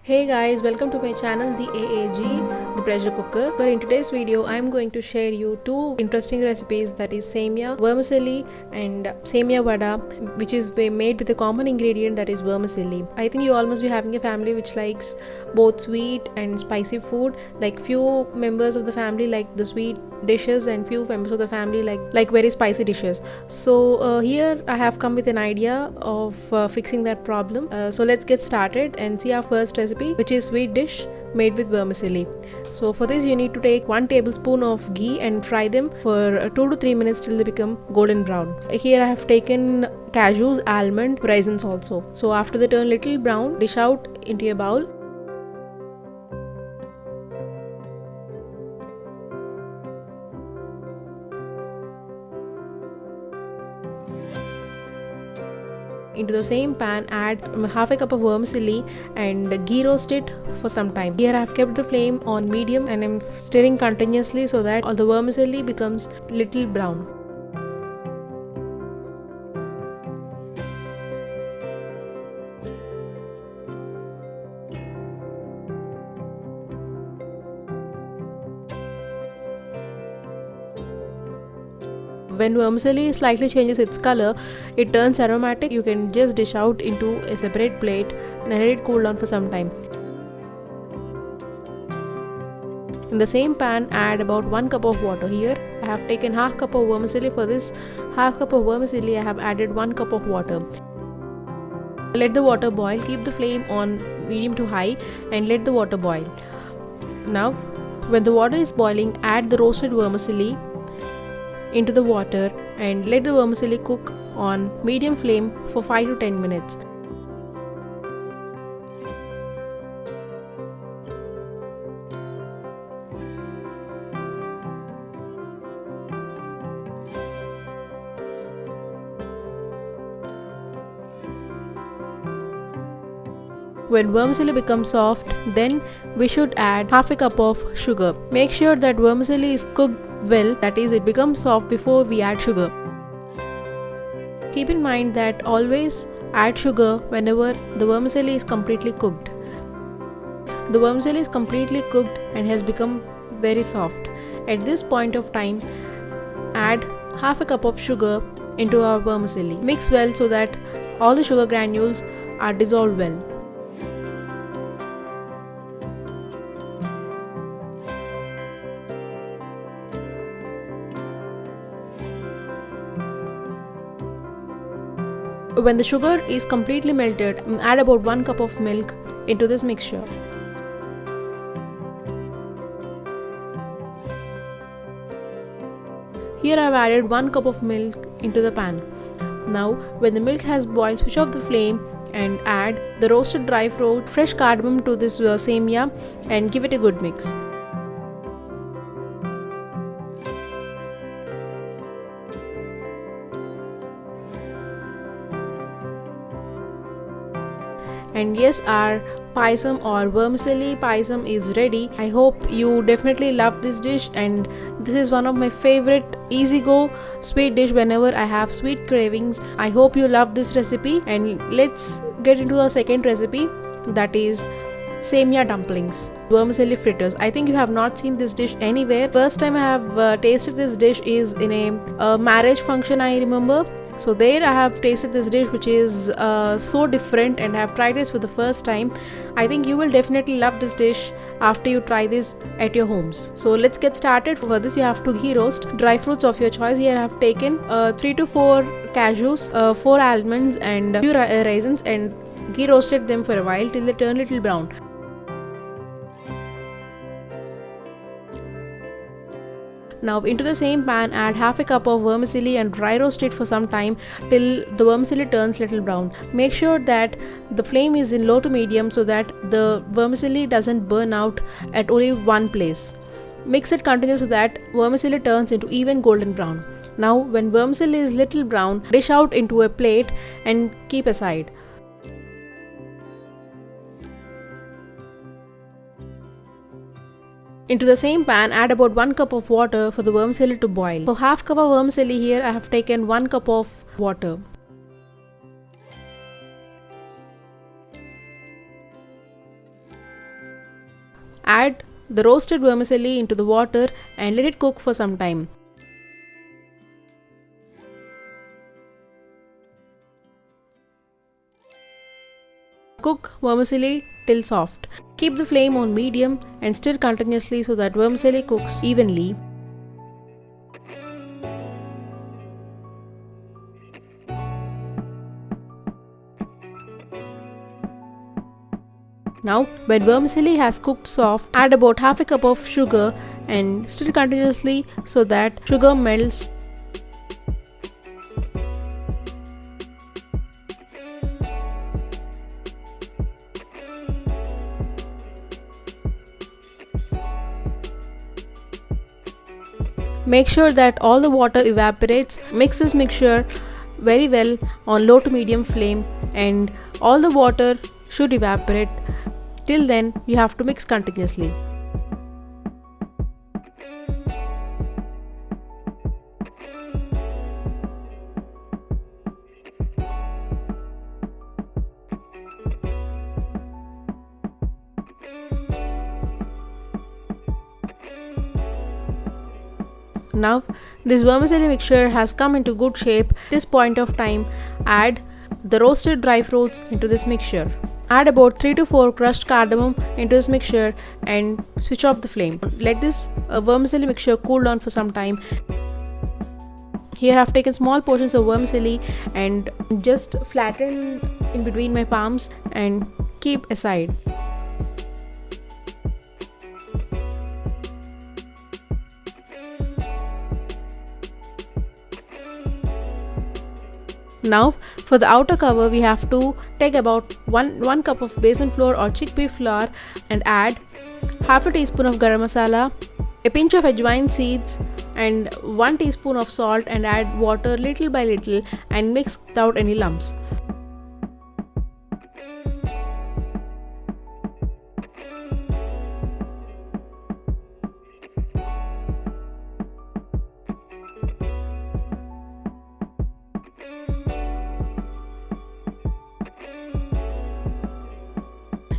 Hey guys, welcome to my channel The AAG, the pressure cooker. But in today's video, I'm going to share you two interesting recipes, that is semia vermicelli and semia vada, which is made with a common ingredient, that is vermicelli. I think you all must be having a family which likes both sweet and spicy food. Like few members of the family like the sweet dishes and few members of the family like very spicy dishes. So here I have come with an idea of fixing that problem. So let's get started and see our first recipe, which is sweet dish made with vermicelli. So for this you need to take 1 tablespoon of ghee and fry them for 2 to 3 minutes till they become golden brown. Here I have taken cashews, almond, raisins also. So after they turn little brown, dish out into a bowl. Into the same pan, add half a cup of vermicelli and ghee roast it for some time. Here I have kept the flame on medium and I'm stirring continuously so that all the vermicelli becomes little brown. When vermicelli slightly changes its color, it turns aromatic. You can just dish out into a separate plate and let it cool down for some time. In the same pan, add about 1 cup of water. Here I have taken half cup of vermicelli. For this half cup of vermicelli, I have added 1 cup of water. Let the water boil. Keep the flame on medium to high and let the water boil. Now, when the water is boiling, add the roasted vermicelli into the water and let the vermicelli cook on medium flame for 5 to 10 minutes. When vermicelli becomes soft, then we should add half a cup of sugar. Make sure that vermicelli is cooked well, that is, it becomes soft before we add sugar. Keep in mind that always add sugar whenever the vermicelli is completely cooked. The vermicelli is completely cooked and has become very soft. At this point of time, add half a cup of sugar into our vermicelli. Mix well so that all the sugar granules are dissolved well. When the sugar is completely melted, add about 1 cup of milk into this mixture. Here I have added 1 cup of milk into the pan. Now when the milk has boiled, switch off the flame and add the roasted dry fruit, fresh cardamom to this semia and give it a good mix. And yes, our paisam or vermicelli paisam is ready. I hope you definitely love this dish, and this is one of my favorite easy go sweet dish whenever I have sweet cravings. I hope you love this recipe, and let's get into the second recipe, that is semia dumplings, vermicelli fritters. I think you have not seen this dish anywhere. First time I have tasted this dish is in a marriage function, I remember. So there I have tasted this dish, which is so different, and I have tried this for the first time. I think you will definitely love this dish after you try this at your homes. So let's get started. For this you have to ghee roast dry fruits of your choice. Here I have taken 3 to 4 cashews, 4 almonds and few raisins, and ghee roasted them for a while till they turn little brown. Now into the same pan, add half a cup of vermicelli and dry roast it for some time till the vermicelli turns little brown. Make sure that the flame is in low to medium so that the vermicelli doesn't burn out at only one place. Mix it continuously so that vermicelli turns into even golden brown. Now when vermicelli is little brown, dish out into a plate and keep aside. Into the same pan, add about 1 cup of water for the vermicelli to boil. For half cup of vermicelli, here I have taken 1 cup of water. Add the roasted vermicelli into the water and let it cook for some time. Cook vermicelli till soft. Keep the flame on medium and stir continuously so that vermicelli cooks evenly. Now, when vermicelli has cooked soft, add about half a cup of sugar and stir continuously so that sugar melts. Make sure that all the water evaporates. Mix this mixture very well on low to medium flame and all the water should evaporate. Till then, you have to mix continuously. Now, this vermicelli mixture has come into good shape. At this point of time, add the roasted dry fruits into this mixture. Add about 3 to 4 crushed cardamom into this mixture and switch off the flame. Let this vermicelli mixture cool down for some time. Here I have taken small portions of vermicelli and just flatten in between my palms and keep aside. Now for the outer cover, we have to take about 1 cup of besan flour or chickpea flour and add half a teaspoon of garam masala, a pinch of ajwain seeds and 1 teaspoon of salt, and add water little by little and mix without any lumps.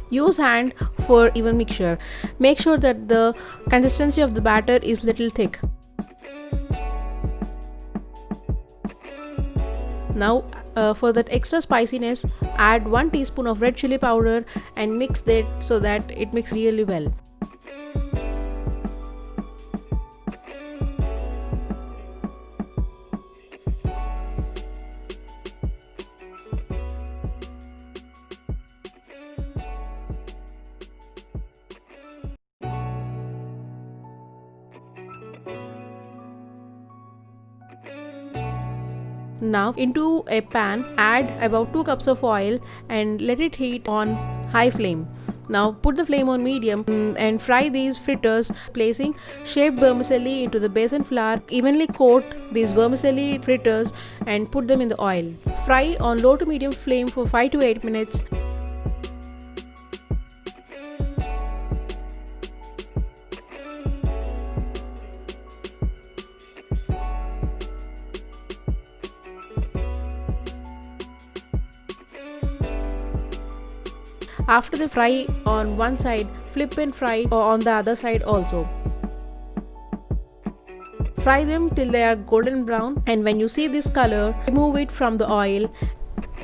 Use hand for even mixture. Make sure that the consistency of the batter is little thick. Now for that extra spiciness, add 1 teaspoon of red chili powder and mix that so that it mixes really well. Now into a pan, add about 2 cups of oil and let it heat on high flame. Now put the flame on medium and fry these fritters, placing shaved vermicelli into the besan flour. Evenly coat these vermicelli fritters and put them in the oil. Fry on low to medium flame for 5 to 8 minutes. After the fry on one side, flip and fry on the other side also. Fry them till they are golden brown, and when you see this color, remove it from the oil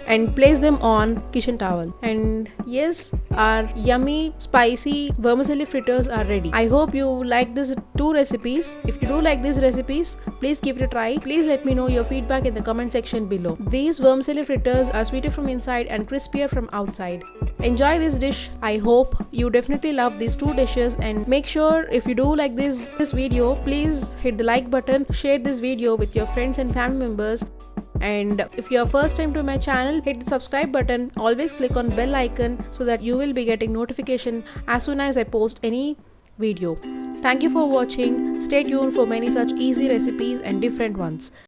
and place them on kitchen towel. And yes, our yummy spicy vermicelli fritters are ready. I hope you like these 2 recipes. If you do like these recipes, please give it a try. Please let me know your feedback in the comment section below. These vermicelli fritters are sweeter from inside and crispier from outside. Enjoy this dish. I hope you definitely love these 2 dishes, and make sure if you do like this video, please hit the like button, share this video with your friends and family members. And if you are first time to my channel, hit the subscribe button. Always click on bell icon so that you will be getting notification as soon as I post any video. Thank you for watching. Stay tuned for many such easy recipes and different ones.